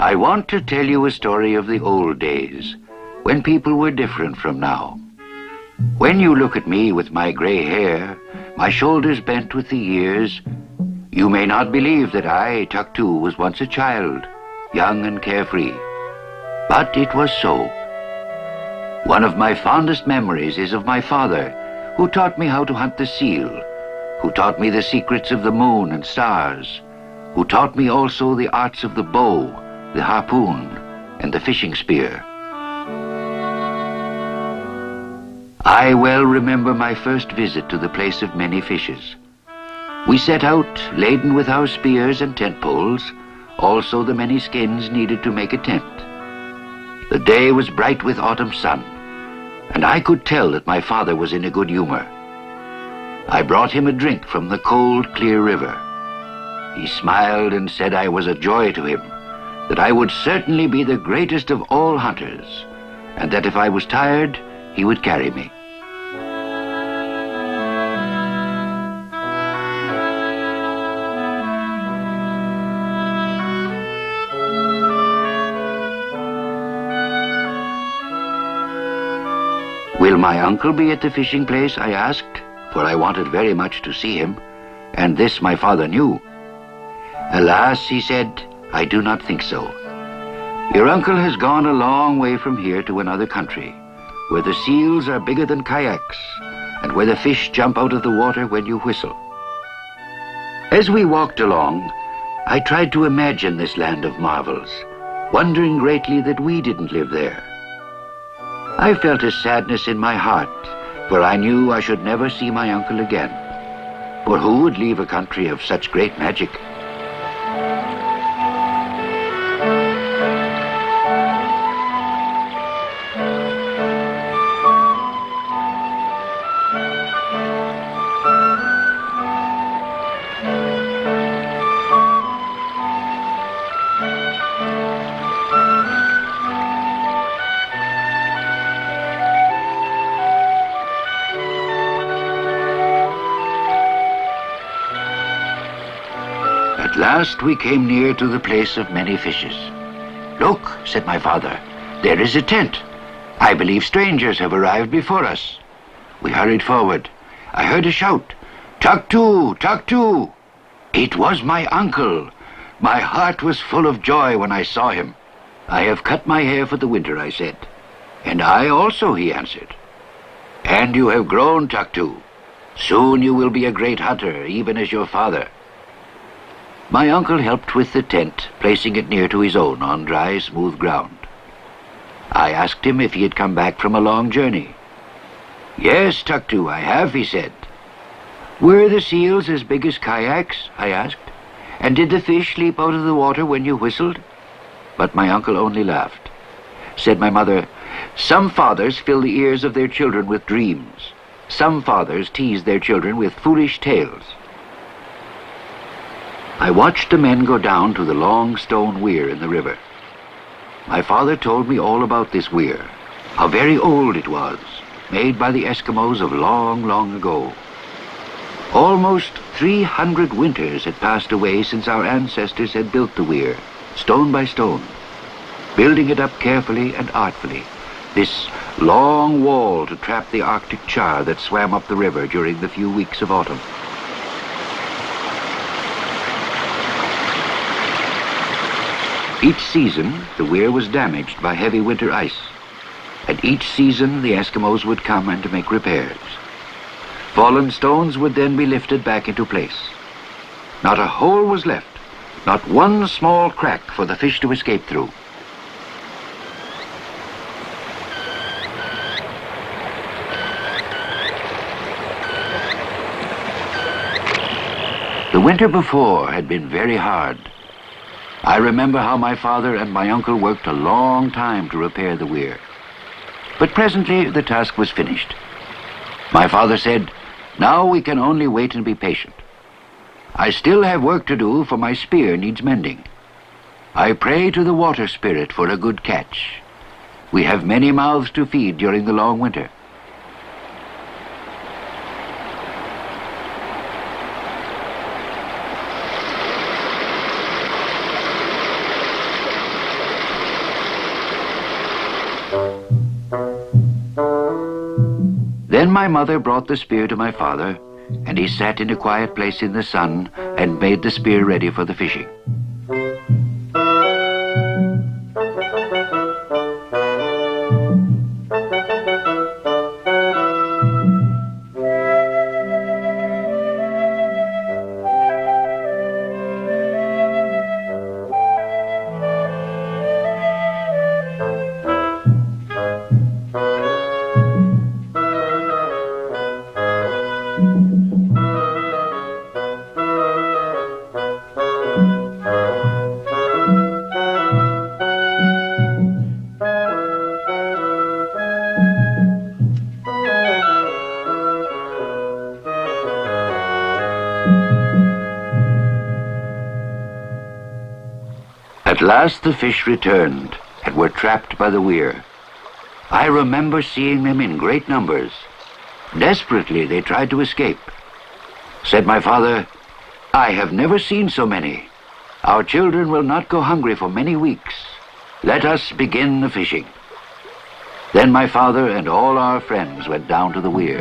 I want to tell you a story of the old days, when people were different from now. When you look at me with my gray hair, my shoulders bent with the years, you may not believe that I, Tuktu, was once a child, young and carefree. But it was so. One of my fondest memories is of my father, who taught me how to hunt the seal, who taught me the secrets of the moon and stars, who taught me also the arts of the bow, the harpoon, and the fishing spear. I well remember my first visit to the place of many fishes. We set out laden with our spears and tent poles, also the many skins needed to make a tent. The day was bright with autumn sun, and I could tell that my father was in a good humor. I brought him a drink from the cold, clear river. He smiled and said I was a joy to him, that I would certainly be the greatest of all hunters, and that if I was tired, he would carry me. Will my uncle be at the fishing place? I asked, for I wanted very much to see him, and this my father knew. Alas, he said, I do not think so. Your uncle has gone a long way from here to another country, where the seals are bigger than kayaks, and where the fish jump out of the water when you whistle. As we walked along, I tried to imagine this land of marvels, wondering greatly that we didn't live there. I felt a sadness in my heart, for I knew I should never see my uncle again. For who would leave a country of such great magic? At last we came near to the place of many fishes. Look, said my father, there is a tent. I believe strangers have arrived before us. We hurried forward. I heard a shout, Tuktu, Tuktu! It was my uncle. My heart was full of joy when I saw him. I have cut my hair for the winter, I said. And I also, he answered. And you have grown, Tuktu. Soon you will be a great hunter, even as your father. My uncle helped with the tent, placing it near to his own on dry, smooth ground. I asked him if he had come back from a long journey. Yes, Tuktu, I have, he said. Were the seals as big as kayaks? I asked. And did the fish leap out of the water when you whistled? But my uncle only laughed. Said my mother, some fathers fill the ears of their children with dreams. Some fathers tease their children with foolish tales. I watched the men go down to the long stone weir in the river. My father told me all about this weir, how very old it was, made by the Eskimos of long, long ago. Almost 300 winters had passed away since our ancestors had built the weir, stone by stone, building it up carefully and artfully, this long wall to trap the Arctic char that swam up the river during the few weeks of autumn. Each season, the weir was damaged by heavy winter ice, and each season the Eskimos would come and make repairs. Fallen stones would then be lifted back into place. Not a hole was left, not one small crack for the fish to escape through. The winter before had been very hard. I remember how my father and my uncle worked a long time to repair the weir. But presently the task was finished. My father said, now we can only wait and be patient. I still have work to do, for my spear needs mending. I pray to the water spirit for a good catch. We have many mouths to feed during the long winter. Then my mother brought the spear to my father, and he sat in a quiet place in the sun and made the spear ready for the fishing. At last the fish returned and were trapped by the weir. I remember seeing them in great numbers. Desperately they tried to escape. Said my father, "I have never seen so many. Our children will not go hungry for many weeks. Let us begin the fishing." Then my father and all our friends went down to the weir.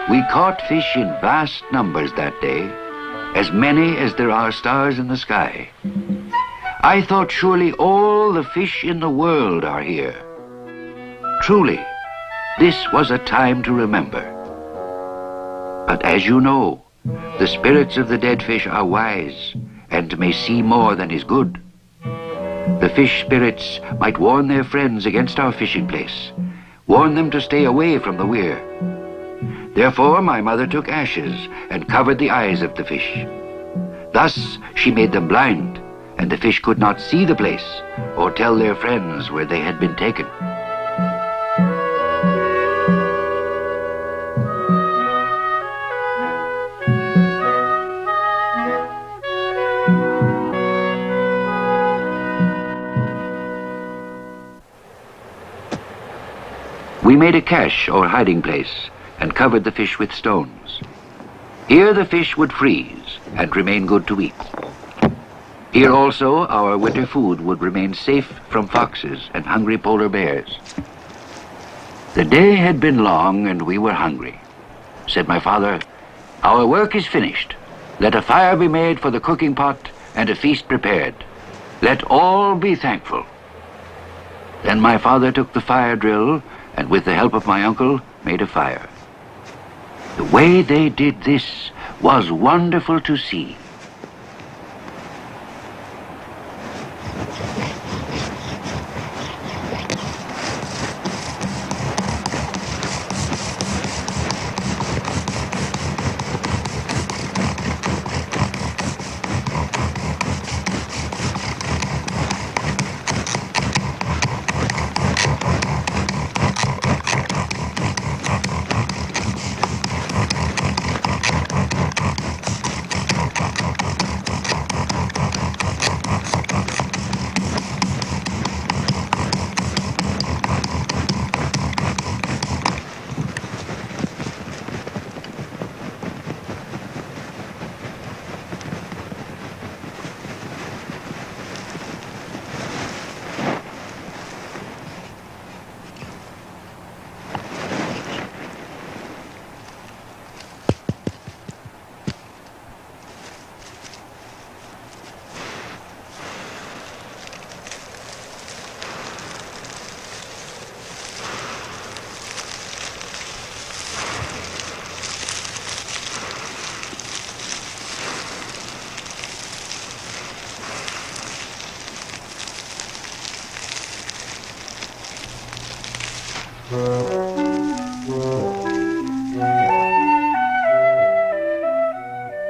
We caught fish in vast numbers that day, as many as there are stars in the sky. I thought surely all the fish in the world are here. Truly, this was a time to remember. But as you know, the spirits of the dead fish are wise and may see more than is good. The fish spirits might warn their friends against our fishing place, warn them to stay away from the weir. Therefore my mother took ashes and covered the eyes of the fish. Thus she made them blind, and the fish could not see the place or tell their friends where they had been taken. We made a cache or hiding place and covered the fish with stones. Here the fish would freeze and remain good to eat. Here also our winter food would remain safe from foxes and hungry polar bears. The day had been long and we were hungry. Said my father, "Our work is finished. Let a fire be made for the cooking pot and a feast prepared. Let all be thankful." Then my father took the fire drill and with the help of my uncle made a fire. The way they did this was wonderful to see.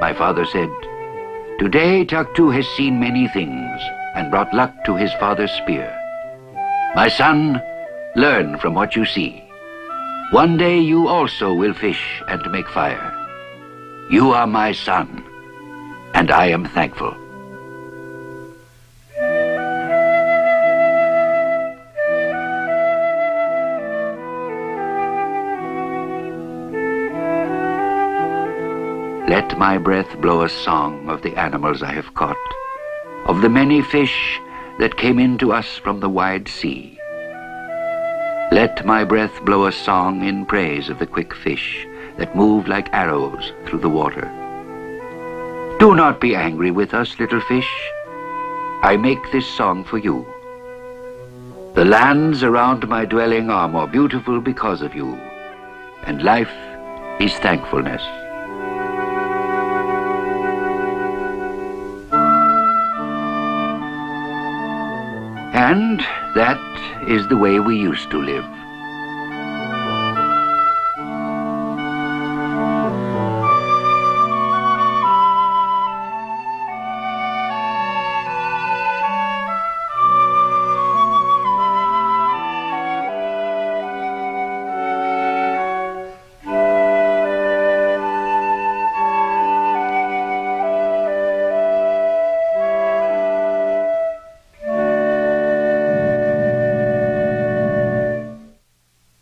My father said, "Today Tuktu has seen many things and brought luck to his father's spear. My son, learn from what you see. One day you also will fish and make fire. You are my son, and I am thankful." Let my breath blow a song of the animals I have caught, of the many fish that came into us from the wide sea. Let my breath blow a song in praise of the quick fish that move like arrows through the water. Do not be angry with us, little fish. I make this song for you. The lands around my dwelling are more beautiful because of you, and life is thankfulness. And that is the way we used to live.